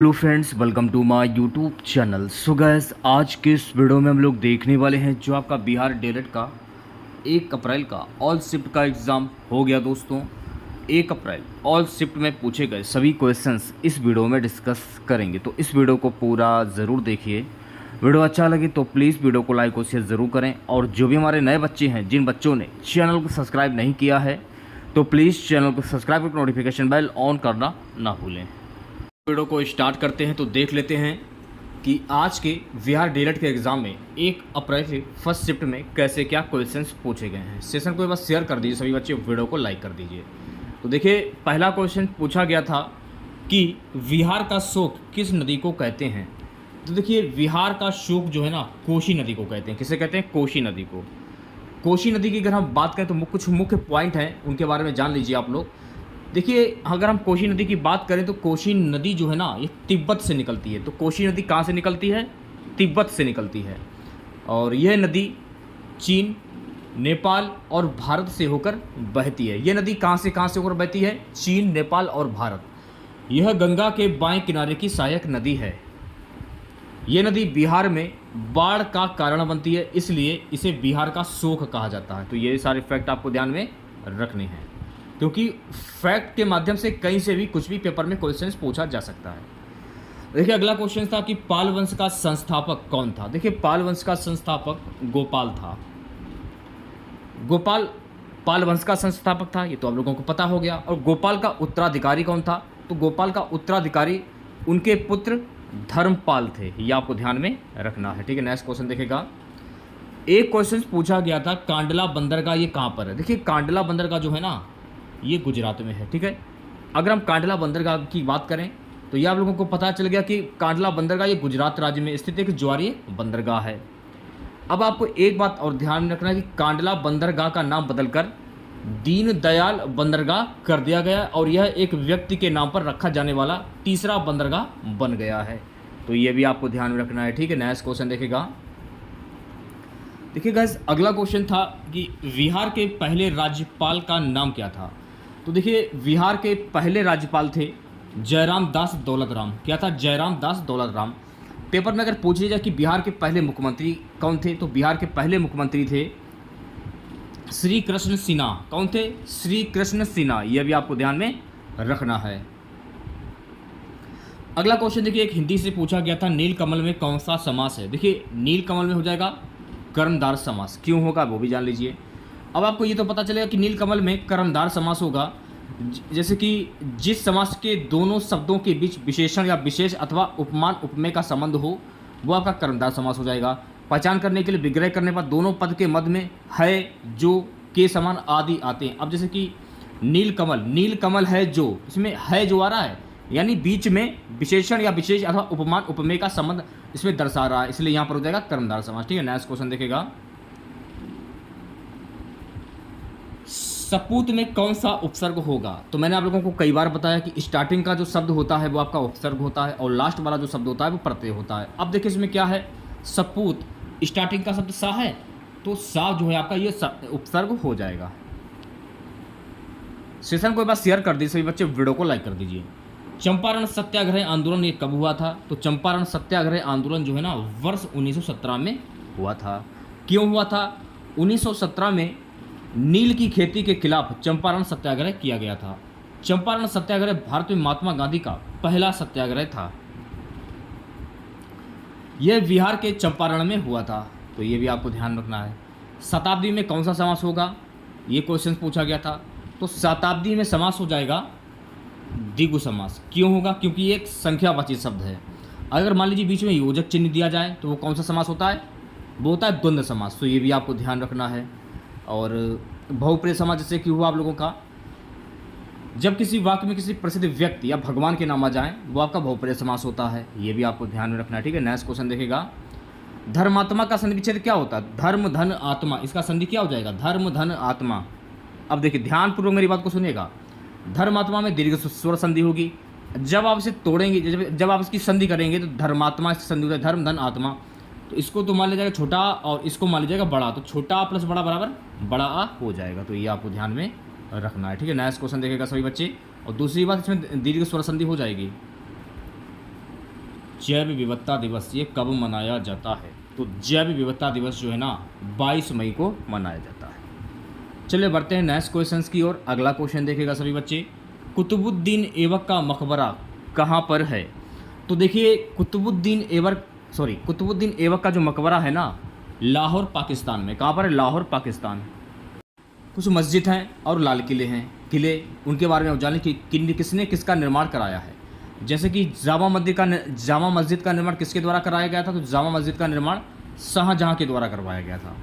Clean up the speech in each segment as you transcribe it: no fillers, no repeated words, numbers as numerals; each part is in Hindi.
Hello friends, welcome to my YouTube channel. So guys, आज के इस वीडियो में हम लोग देखने वाले हैं जो आपका बिहार डीएलएड का 1 अप्रैल का ऑल शिफ्ट का एग्ज़ाम हो गया दोस्तों। 1 अप्रैल ऑल शिफ्ट में पूछे गए सभी क्वेश्चंस इस वीडियो में डिस्कस करेंगे, तो इस वीडियो को पूरा ज़रूर देखिए। वीडियो अच्छा लगे तो प्लीज़ वीडियो को लाइक और शेयर ज़रूर करें, और जो भी हमारे नए बच्चे हैं, जिन बच्चों ने चैनल को सब्सक्राइब नहीं किया है, तो प्लीज़ चैनल को सब्सक्राइब करके नोटिफिकेशन बेल ऑन करना ना भूलें। वीडियो को स्टार्ट करते हैं तो देख लेते हैं कि आज के बिहार डीएलएड के एग्ज़ाम में 1 अप्रैल के फर्स्ट शिफ्ट में कैसे क्या क्वेश्चंस पूछे गए हैं। सेशन को बस शेयर कर दीजिए सभी बच्चे, वीडियो को लाइक कर दीजिए। तो देखिए, पहला क्वेश्चन पूछा गया था कि बिहार का शोक किस नदी को कहते हैं। तो देखिए, बिहार का शोक जो है ना, कोसी नदी को कहते हैं। किसे कहते हैं? कोसी नदी को। कोसी नदी की अगर हम बात करें तो कुछ मुख्य पॉइंट हैं, उनके बारे में जान लीजिए आप लोग। देखिए, अगर हम कोसी नदी की बात करें तो कोसी नदी जो है ना, ये तिब्बत से निकलती है। तो कोसी नदी कहाँ से निकलती है? तिब्बत से निकलती है। और यह नदी चीन, नेपाल और भारत से होकर बहती है। यह नदी कहाँ से होकर बहती है? चीन, नेपाल और भारत। यह गंगा के बाएं किनारे की सहायक नदी है। यह नदी बिहार में बाढ़ का कारण बनती है, इसलिए इसे बिहार का शोक कहा जाता है। तो ये सारे फैक्ट आपको ध्यान में रखने हैं, क्योंकि फैक्ट के माध्यम से कहीं से भी कुछ भी पेपर में क्वेश्चंस पूछा जा सकता है। देखिए, अगला क्वेश्चन था कि पाल वंश का संस्थापक कौन था। देखिए, पाल वंश का संस्थापक गोपाल था। गोपाल पाल वंश का संस्थापक था, ये तो आप लोगों को पता हो गया। और गोपाल का उत्तराधिकारी कौन था? तो गोपाल का उत्तराधिकारी उनके पुत्र धर्मपाल थे। ये आपको ध्यान में रखना है, ठीक है। नेक्स्ट क्वेश्चन देखेगा। एक क्वेश्चन पूछा गया था, कांडला बंदरगाह ये कहाँ पर है। देखिए, कांडला बंदरगाह जो है ना, ये गुजरात में है, ठीक है। अगर हम कांडला बंदरगाह की बात करें तो ये आप लोगों को पता चल गया कि कांडला बंदरगाह ये गुजरात राज्य में स्थित एक ज्वारीय बंदरगाह है। अब आपको एक बात और ध्यान में रखना है कि कांडला बंदरगाह का नाम बदलकर दीनदयाल बंदरगाह कर दिया गया, और यह एक व्यक्ति के नाम पर रखा जाने वाला तीसरा बंदरगाह बन गया है। तो ये भी आपको ध्यान में रखना है, ठीक है। नेक्स्ट क्वेश्चन देखेगा। देखिए गाइस, अगला क्वेश्चन था कि बिहार के पहले राज्यपाल का नाम क्या था। तो देखिए, बिहार के पहले राज्यपाल थे जयराम दास दौलत राम। क्या था? जयराम दास दौलत राम। पेपर में अगर पूछ लिया जाए कि बिहार के पहले मुख्यमंत्री कौन थे, तो बिहार के पहले मुख्यमंत्री थे श्री कृष्ण सिन्हा। कौन थे? श्री कृष्ण सिन्हा। यह भी आपको ध्यान में रखना है। अगला क्वेश्चन देखिए, एक हिंदी से पूछा गया था, नीलकमल में कौन सा समास है। देखिए, नीलकमल में हो जाएगा कर्मधार समास। क्यों होगा वो भी जान लीजिए। अब आपको ये तो पता चलेगा कि नीलकमल में कर्मधार समास होगा, जैसे कि जिस समास के दोनों शब्दों के बीच विशेषण या विशेष अथवा उपमान उपमेय का संबंध हो, वो आपका कर्मधार समास हो जाएगा। पहचान करने के लिए विग्रह करने पर दोनों पद के मध्य में है, जो, के समान आदि आते हैं। अब जैसे कि नीलकमल, नीलकमल है जो, इसमें है जो आ रहा है, यानी बीच में विशेषण या विशेष अथवा उपमान उपमेय का संबंध इसमें दर्शा रहा है, इसलिए यहाँ पर हो जाएगा कर्मधार समास, ठीक है। नेक्स्ट क्वेश्चन देखेगा। सपूत में कौन सा उपसर्ग होगा। तो मैंने आप लोगों को कई बार बताया कि स्टार्टिंग का जो शब्द होता है वो आपका उपसर्ग होता है, और लास्ट वाला जो शब्द होता है वो प्रत्यय होता है। अब देखिए, इसमें क्या है, सपूत, स्टार्टिंग का शब्द सा है, तो सा जो है आपका ये उपसर्ग हो जाएगा। सेशन को एक बार शेयर कर दीजिए सभी बच्चे, वीडियो को लाइक कर दीजिए। चंपारण सत्याग्रह आंदोलन ये कब हुआ था। तो चंपारण सत्याग्रह आंदोलन जो है ना, वर्ष 1917 में हुआ था। क्यों हुआ था? 1917 में नील की खेती के खिलाफ चंपारण सत्याग्रह किया गया था। चंपारण सत्याग्रह भारत में महात्मा गांधी का पहला सत्याग्रह था। यह बिहार के चंपारण में हुआ था, तो ये भी आपको ध्यान रखना है। शताब्दी में कौन सा समास होगा, ये क्वेश्चन पूछा गया था। तो शताब्दी में समास हो जाएगा द्विगु समास। क्यों होगा? क्योंकि ये एक संख्यावाची शब्द है। अगर मान लीजिए बीच में योजक चिन्ह दिया जाए तो वो कौन सा समास होता है? वो होता है द्वंद्व समास। तो ये भी आपको ध्यान रखना है। और बहुप्रिय समास जैसे कि हुआ आप लोगों का, जब किसी वाक्य में किसी प्रसिद्ध व्यक्ति या भगवान के नाम आ जाए, वो आपका बहुप्रिय समास होता है। ये भी आपको ध्यान में रखना है, ठीक है। नेक्स्ट क्वेश्चन देखेगा। धर्मात्मा का संधि विच्छेद क्या होता है। धर्म धन आत्मा, इसका संधि क्या हो जाएगा? धर्म धन आत्मा। अब देखिए, ध्यानपूर्वक मेरी बात को सुनिएगा। धर्मात्मा में दीर्घ स्वर संधि होगी। जब आप इसे तोड़ेंगे, जब आप इसकी संधि करेंगे तो धर्मात्मा इसकी संधि होता है धर्म धन आत्मा। तो इसको तो मान लिया जाएगा छोटा, और इसको मान लीजिएगा बड़ा, तो छोटा आ प्लस बड़ा बराबर बड़ा आ हो जाएगा। तो ये आपको ध्यान में रखना है, ठीक है। नेक्स्ट क्वेश्चन देखेगा सभी बच्चे। और दूसरी बात, इसमें दीर्घ स्वर संधि हो जाएगी। जैव विविधता दिवस ये कब मनाया जाता है? तो जैव विविधता दिवस जो है ना 22 मई को मनाया जाता है। चलिए बढ़ते हैं नेक्स्ट क्वेश्चंस की ओर। अगला क्वेश्चन देखेगा सभी बच्चे, कुतुबुद्दीन ऐबक का मकबरा कहाँ पर है? तो देखिए कुतुबुद्दीन ऐबक का जो मकबरा है ना लाहौर पाकिस्तान में। कहाँ पर है? लाहौर पाकिस्तान। कुछ मस्जिद हैं और लाल किले हैं। किले उनके बारे में आप जानें कि किसने किसका निर्माण कराया है। जैसे कि जामा मस्जिद का निर्माण किसके द्वारा कराया गया था? तो जामा मस्जिद का निर्माण शाहजहां के द्वारा करवाया गया था।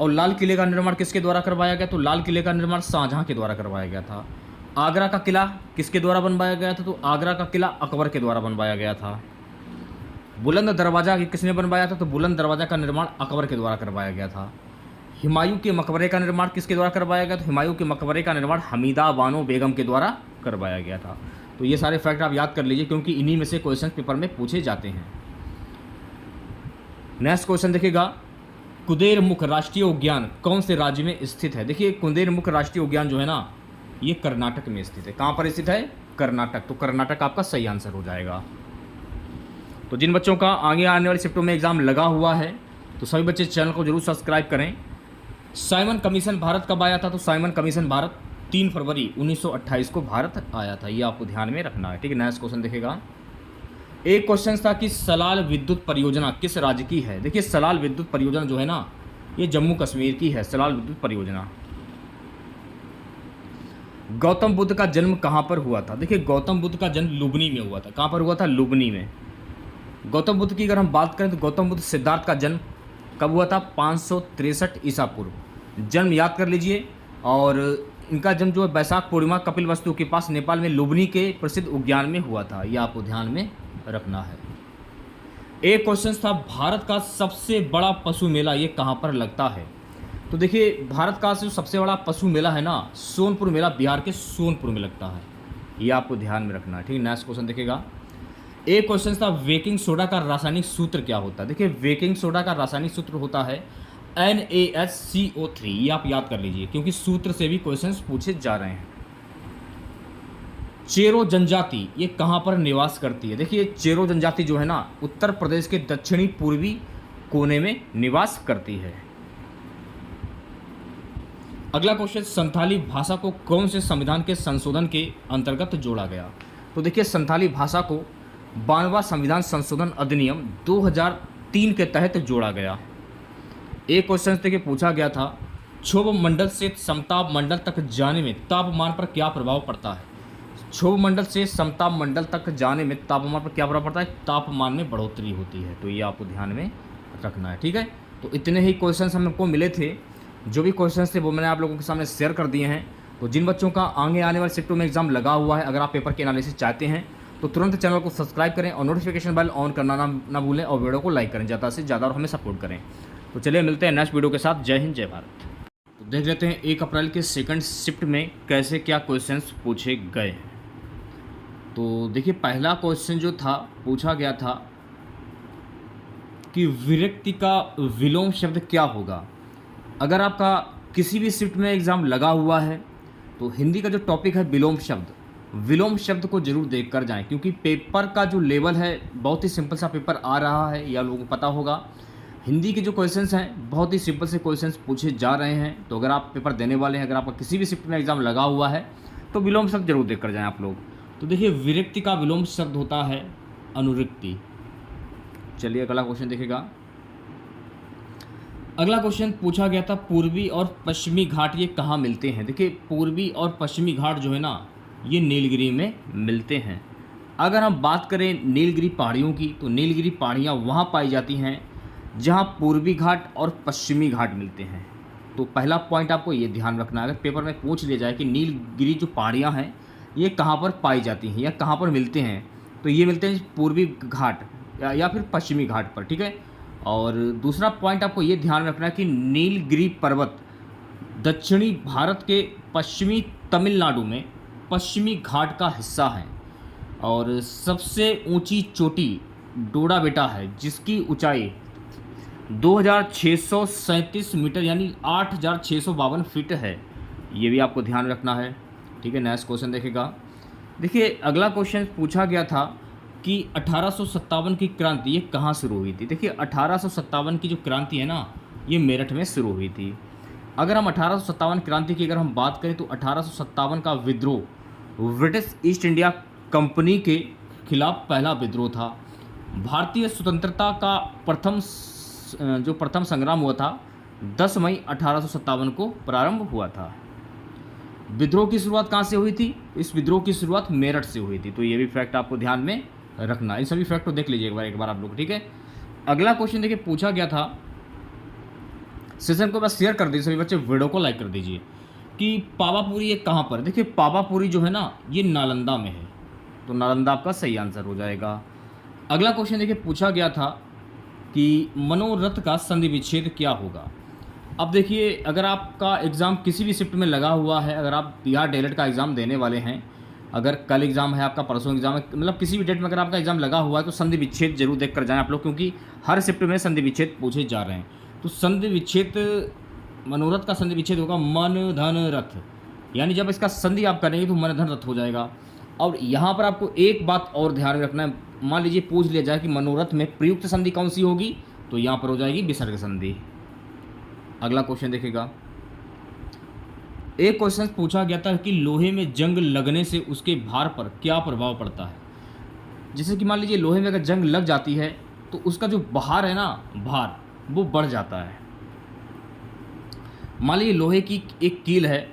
और लाल किले का निर्माण किसके द्वारा करवाया गया? तो लाल किले का निर्माण शाहजहां के द्वारा करवाया गया था। आगरा का किला किसके द्वारा बनवाया गया था? तो आगरा का किला अकबर के द्वारा बनवाया गया था। बुलंद दरवाज़ा किसने बनवाया था? तो बुलंद दरवाज़ा का निर्माण अकबर के द्वारा करवाया गया था। हुमायूं के मकबरे का निर्माण किसके द्वारा करवाया गया? तो हुमायूं के मकबरे का निर्माण हमीदा बानो बेगम के द्वारा करवाया गया था। तो ये सारे फैक्ट आप याद कर लीजिए क्योंकि इन्हीं में से क्वेश्चन पेपर में पूछे जाते हैं। नेक्स्ट क्वेश्चन देखिएगा, कुदेरमुख राष्ट्रीय उद्यान कौन से राज्य में स्थित है? देखिए कुदेरमुख राष्ट्रीय उद्यान जो है ना ये कर्नाटक में स्थित है। कहाँ पर स्थित है? कर्नाटक। तो कर्नाटक आपका सही आंसर हो जाएगा। तो जिन बच्चों का आगे आने वाली शिफ्टों में एग्जाम लगा हुआ है तो सभी बच्चे चैनल को जरूर सब्सक्राइब करें। साइमन कमीशन भारत कब आया था? तो साइमन कमीशन भारत 3 फरवरी 1928 को भारत आया था। ये आपको ध्यान में रखना है, ठीक है। नेक्स्ट क्वेश्चन देखेगा, एक क्वेश्चन था कि सलाल विद्युत परियोजना किस राज्य की है? देखिए सलाल विद्युत परियोजना जो है ना ये जम्मू कश्मीर की है। सलाल विद्युत परियोजना। गौतम बुद्ध का जन्म कहाँ पर हुआ था? देखिए गौतम बुद्ध का जन्म लुबनी में हुआ था। कहाँ पर हुआ था? लुबनी में। गौतम बुद्ध की अगर हम बात करें तो गौतम बुद्ध सिद्धार्थ का जन्म कब हुआ था? 563 ईसा पूर्व। जन्म याद कर लीजिए। और इनका जन्म जो है बैसाख पूर्णिमा कपिलवस्तु के पास नेपाल में लुबनी के प्रसिद्ध उद्यान में हुआ था। यह आपको ध्यान में रखना है। एक क्वेश्चन था, भारत का सबसे बड़ा पशु मेला ये कहाँ पर लगता है? तो देखिए भारत का जो सबसे बड़ा पशु मेला है ना सोनपुर मेला बिहार के सोनपुर में लगता है। ये आपको ध्यान में रखना है, ठीक है। नेक्स्ट क्वेश्चन देखिएगा, एक क्वेश्चन था बेकिंग सोडा का रासायनिक सूत्र क्या होता है? देखिए बेकिंग सोडा का रासायनिक सूत्र होता है NaSCO3। ये आप याद कर लीजिए क्योंकि सूत्र से भी क्वेश्चंस पूछे जा रहे हैं। चेरो जनजाति ये कहाँ पर निवास करती है? देखिए चेरो जनजाति जो है ना उत्तर प्रदेश के दक्षिणी पूर्वी कोने में निवास करती है। अगला क्वेश्चन, संथाली भाषा को कौन से संविधान के संशोधन के अंतर्गत जोड़ा गया? तो देखिए संथाली भाषा को 92वां संविधान संशोधन अधिनियम 2003 के तहत जोड़ा गया। एक क्वेश्चन देखिए पूछा गया था, क्षोभ मंडल से समताप मंडल तक जाने में तापमान पर क्या प्रभाव पड़ता है? क्षोभ मंडल से समताप मंडल तक जाने में तापमान पर क्या प्रभाव पड़ता है? तापमान में बढ़ोतरी होती है। तो ये आपको ध्यान में रखना है, ठीक है। तो इतने ही क्वेश्चन हमको मिले थे। जो भी क्वेश्चन थे वो मैंने आप लोगों के सामने शेयर कर दिए हैं। तो जिन बच्चों का आगे आने वाले शिफ्टों में एग्जाम लगा हुआ है, अगर आप पेपर के एनालिसिस चाहते हैं तो तुरंत चैनल को सब्सक्राइब करें और नोटिफिकेशन बेल ऑन करना ना भूलें और वीडियो को लाइक करें ज़्यादा से ज़्यादा और हमें सपोर्ट करें। तो चलिए मिलते हैं नेक्स्ट वीडियो के साथ। जय हिंद, जय भारत। तो देख लेते हैं 1 अप्रैल के सेकंड शिफ्ट में कैसे क्या क्वेश्चंस पूछे गए हैं। तो देखिए पहला क्वेश्चन जो था पूछा गया था कि विरक्ति का विलोम शब्द क्या होगा। अगर आपका किसी भी शिफ्ट में एग्ज़ाम लगा हुआ है तो हिंदी का जो टॉपिक है विलोम शब्द को जरूर देख कर जाएँ क्योंकि पेपर का जो लेवल है बहुत ही सिंपल सा पेपर आ रहा है, या लोगों को पता होगा। हिंदी के जो क्वेश्चंस हैं बहुत ही सिंपल से क्वेश्चंस पूछे जा रहे हैं। तो अगर आप पेपर देने वाले हैं, अगर आपका किसी भी शिफ्ट में एग्ज़ाम लगा हुआ है तो विलोम शब्द जरूर देख कर जाएँ आप लोग। तो देखिए विरक्ति का विलोम शब्द होता है अनुरक्ति। चलिए अगला क्वेश्चन देखेगा। अगला क्वेश्चन पूछा गया था पूर्वी और पश्चिमी घाट ये कहाँ मिलते हैं? देखिए पूर्वी और पश्चिमी घाट जो है ना ये नीलगिरी में मिलते हैं। अगर हम बात करें नीलगिरी पहाड़ियों की तो नीलगिरी पहाड़ियाँ वहाँ पाई जाती हैं जहाँ पूर्वी घाट और पश्चिमी घाट मिलते हैं। तो पहला पॉइंट आपको ये ध्यान रखना है, अगर पेपर में पूछ लिया जाए कि नीलगिरी जो पहाड़ियाँ हैं ये कहाँ पर पाई जाती हैं या कहाँ पर मिलते हैं, तो ये मिलते हैं पूर्वी घाट या फिर पश्चिमी घाट पर, ठीक है। और दूसरा पॉइंट आपको ये ध्यान रखना है कि नीलगिरी पर्वत दक्षिणी भारत के पश्चिमी तमिलनाडु में पश्चिमी घाट का हिस्सा है और सबसे ऊंची चोटी डोडा बेटा है जिसकी ऊंचाई 2637 मीटर यानी 8652 फीट है। ये भी आपको ध्यान रखना है, ठीक है। नेक्स्ट क्वेश्चन देखेगा। देखिए अगला क्वेश्चन पूछा गया था कि 1857 की क्रांति ये कहाँ शुरू हुई थी। देखिए 1857 की जो क्रांति है ना, ये मेरठ में शुरू हुई थी। अगर हम 1857 क्रांति की अगर हम बात करें तो 1857 का विद्रोह ब्रिटिश ईस्ट इंडिया कंपनी के खिलाफ पहला विद्रोह था। भारतीय स्वतंत्रता का प्रथम संग्राम हुआ था 10 मई 1857 को प्रारंभ हुआ था। विद्रोह की शुरुआत कहाँ से हुई थी? इस विद्रोह की शुरुआत मेरठ से हुई थी। तो ये भी फैक्ट आपको ध्यान में रखना, इन सभी फैक्ट को देख लीजिए एक बार आप लोग, ठीक है। अगला क्वेश्चन देखिए पूछा गया था, सेशन को बस शेयर कर दीजिए सभी बच्चे, वीडियो को लाइक कर दीजिए, कि पावापुरी ये कहाँ पर। देखिए पावापुरी जो है ना, ये नालंदा में है, तो नालंदा आपका सही आंसर हो जाएगा। अगला क्वेश्चन देखिए पूछा गया था कि मनोरथ का संधि विच्छेद क्या होगा। अब देखिए अगर आपका एग्ज़ाम किसी भी शिफ्ट में लगा हुआ है, अगर आप बिहार डीएलएड का एग्ज़ाम देने वाले हैं, अगर कल एग्ज़ाम है आपका, परसों एग्ज़ाम है, मतलब किसी भी डेट में अगर आपका एग्ज़ाम लगा हुआ है तो संधि विच्छेद जरूर देख कर जाएं आप लोग, क्योंकि हर शिफ्ट में संधि विच्छेद पूछे जा रहे हैं। तो संधि विच्छेद, मनोरथ का संधि विच्छेद होगा मन धन रथ, यानी जब इसका संधि आप करेंगे तो मन धन रथ हो जाएगा। और यहाँ पर आपको एक बात और ध्यान में रखना है, मान लीजिए पूछ लिया जाए कि मनोरथ में प्रयुक्त संधि कौन सी होगी, तो यहाँ पर हो जाएगी विसर्ग संधि। अगला क्वेश्चन देखिएगा, एक क्वेश्चन पूछा गया था कि लोहे में जंग लगने से उसके भार पर क्या प्रभाव पड़ता है। जैसे कि मान लीजिए लोहे में अगर जंग लग जाती है तो उसका जो भार है ना, भार वो बढ़ जाता है। मान लीजिए लोहे की एक कील है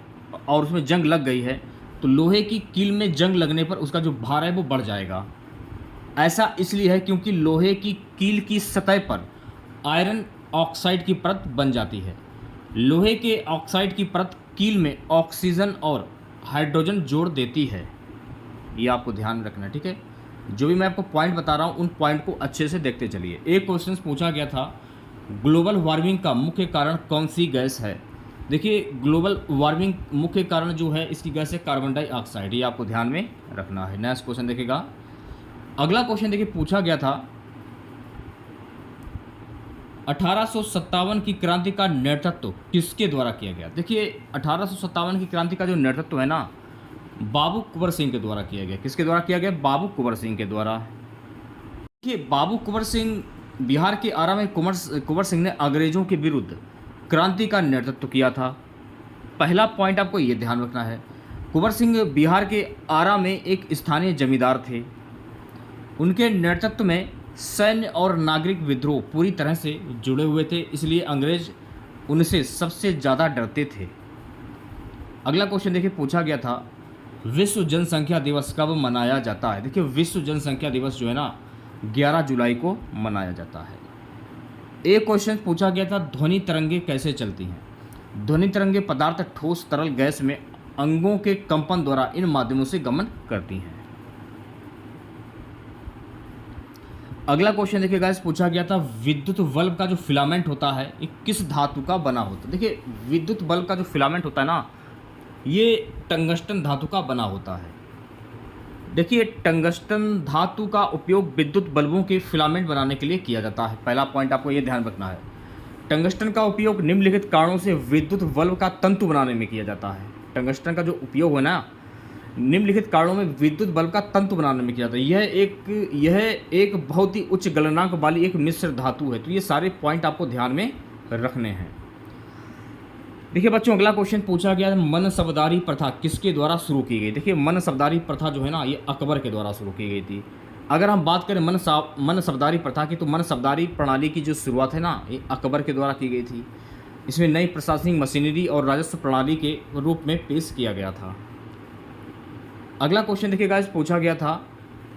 और उसमें जंग लग गई है, तो लोहे की कील में जंग लगने पर उसका जो भार है वो बढ़ जाएगा। ऐसा इसलिए है क्योंकि लोहे की कील की सतह पर आयरन ऑक्साइड की परत बन जाती है। लोहे के ऑक्साइड की परत कील में ऑक्सीजन और हाइड्रोजन जोड़ देती है, ये आपको ध्यान रखना है, ठीक है। जो भी मैं आपको पॉइंट बता रहा हूँ उन पॉइंट को अच्छे से देखते चलिए। एक क्वेश्चन पूछा गया था, ग्लोबल वार्मिंग का मुख्य कारण कौन सी गैस है। देखिए ग्लोबल वार्मिंग मुख्य कारण जो है इसकी गैस है कार्बन डाइऑक्साइड, ये आपको ध्यान में रखना है। नेक्स्ट क्वेश्चन देखिएगा, अगला क्वेश्चन देखिए पूछा गया था 1857 की क्रांति का नेतृत्व किसके द्वारा किया गया। देखिए 1857 की क्रांति का जो नेतृत्व है ना, बाबू कुंवर सिंह के द्वारा किया गया। किसके द्वारा किया गया? बाबू कुंवर सिंह के द्वारा। देखिए बाबू कुंवर सिंह, बिहार के आरा में कुंवर सिंह ने अंग्रेजों के विरुद्ध क्रांति का नेतृत्व किया था। पहला पॉइंट आपको ये ध्यान रखना है, कुंवर सिंह बिहार के आरा में एक स्थानीय जमींदार थे। उनके नेतृत्व में सैन्य और नागरिक विद्रोह पूरी तरह से जुड़े हुए थे, इसलिए अंग्रेज उनसे सबसे ज़्यादा डरते थे। अगला क्वेश्चन देखिए पूछा गया था, विश्व जनसंख्या दिवस कब मनाया जाता है। देखिए विश्व जनसंख्या दिवस जो है ना 11 जुलाई को मनाया जाता है। एक क्वेश्चन पूछा गया था, ध्वनि तरंगे कैसे चलती हैं। ध्वनि तरंगे पदार्थ, ठोस, तरल, गैस में अंगों के कंपन द्वारा इन माध्यमों से गमन करती हैं। अगला क्वेश्चन देखिए गाइस पूछा गया था, विद्युत बल्ब का जो फिलामेंट होता है ये किस धातु का बना होता है। देखिए विद्युत बल्ब का जो फिलामेंट होता है ना, ये टंगस्टन धातु का बना होता है। देखिए टंगस्टन धातु का उपयोग विद्युत बल्बों के फिलामेंट बनाने के लिए किया जाता है। पहला पॉइंट आपको ये ध्यान रखना है, टंगस्टन का उपयोग निम्नलिखित कारणों से विद्युत बल्ब का तंतु बनाने में किया जाता है। टंगस्टन का जो उपयोग है ना, निम्नलिखित कारणों में विद्युत बल्ब का तंतु बनाने में किया जाता है। यह एक बहुत ही उच्च गलनांक वाली एक मिश्र धातु है। तो ये सारे पॉइंट आपको ध्यान में रखने हैं। देखिए बच्चों अगला क्वेश्चन पूछा गया है, मनसबदारी प्रथा किसके द्वारा शुरू की गई। देखिए मनसबदारी प्रथा जो है ना, ये अकबर के द्वारा शुरू की गई थी। अगर हम बात करें मनसबदारी प्रथा की, तो मनसबदारी प्रणाली की जो शुरुआत है ना, ये अकबर के द्वारा की गई थी। इसमें नई प्रशासनिक मशीनरी और राजस्व प्रणाली के रूप में पेश किया गया था। अगला क्वेश्चन देखिए गाइस पूछा गया था,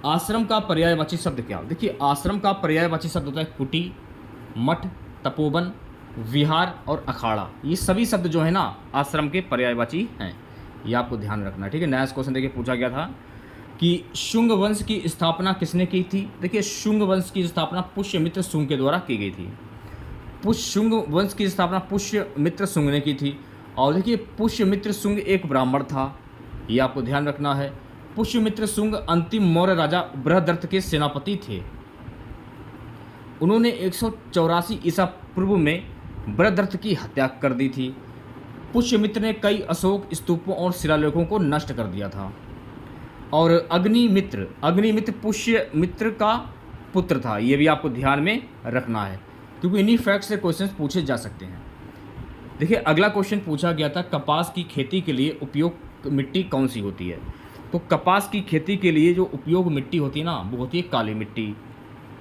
आश्रम का पर्यायवाची शब्द क्या। देखिए आश्रम का पर्यायवाची शब्द होता है कुटी, मठ, तपोवन, विहार और अखाड़ा। ये सभी शब्द जो है ना आश्रम के पर्यायवाची हैं, ये आपको ध्यान रखना है, ठीक है। नेक्स्ट क्वेश्चन देखिए पूछा गया था कि शुंग वंश की स्थापना किसने की थी। देखिए शुंग वंश की स्थापना पुष्यमित्र शुंग के द्वारा की गई थी। शुंग वंश की स्थापना पुष्यमित्र शुंग ने की थी। और देखिए पुष्यमित्र शुंग एक ब्राह्मण था, ये आपको ध्यान रखना है। पुष्यमित्र शुंग अंतिम मौर्य राजा बृहदर्थ के सेनापति थे। उन्होंने 184 ईसा पूर्व में बृहदर्थ की हत्या कर दी थी। पुष्यमित्र ने कई अशोक स्तूपों और शिलालेखों को नष्ट कर दिया था। और अग्निमित्र पुष्य मित्र का पुत्र था। ये भी आपको ध्यान में रखना है, क्योंकि इन्हीं फैक्ट से क्वेश्चन पूछे जा सकते हैं। देखिए अगला क्वेश्चन पूछा गया था, कपास की खेती के लिए उपयोग मिट्टी कौन सी होती है। तो कपास की खेती के लिए जो उपयोग मिट्टी होती है ना, वो होती है काली मिट्टी।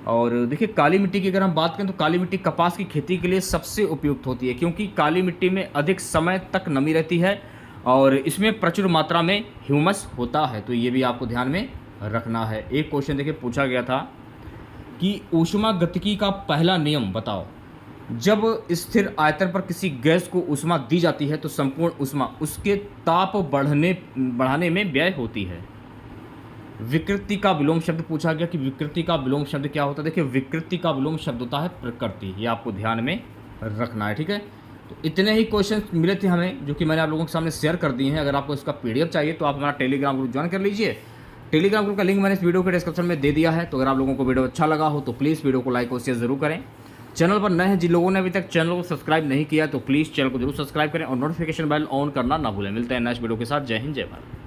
और देखिए काली मिट्टी की अगर हम बात करें तो काली मिट्टी कपास की खेती के लिए सबसे उपयुक्त होती है, क्योंकि काली मिट्टी में अधिक समय तक नमी रहती है और इसमें प्रचुर मात्रा में ह्यूमस होता है। तो ये भी आपको ध्यान में रखना है। एक क्वेश्चन देखिए पूछा गया था कि ऊष्मागतिकी का पहला नियम बताओ। जब स्थिर आयतन पर किसी गैस को ऊष्मा दी जाती है तो संपूर्ण ऊष्मा उसके ताप बढ़ाने में व्यय होती है। विकृति का विलोम शब्द पूछा गया कि विकृति का विलोम शब्द क्या होता है। देखिए विकृति का विलोम शब्द होता है प्रकृति। ये आपको ध्यान में रखना है, ठीक है। तो इतने ही क्वेश्चन मिले थे हमें, जो कि मैंने आप लोगों के सामने शेयर कर दिए हैं। अगर आपको इसका PDF चाहिए तो आप हमारा टेलीग्राम ग्रुप ज्वाइन कर लीजिए। टेलीग्राम ग्रुप का लिंक मैंने इस वीडियो के डिस्क्रिप्शन में दे दिया है। तो अगर आप लोगों को वीडियो अच्छा लगा हो तो प्लीज़ वीडियो को लाइक और शेयर जरूर करें। चैनल पर नए हैं, जिन लोगों ने अभी तक चैनल को सब्सक्राइब नहीं किया तो प्लीज़ चैनल को जरूर सब्सक्राइब करें और नोटिफिकेशन बेल ऑन करना ना भूलें। मिलते हैं नेक्स्ट वीडियो के साथ। जय हिंद, जय भारत।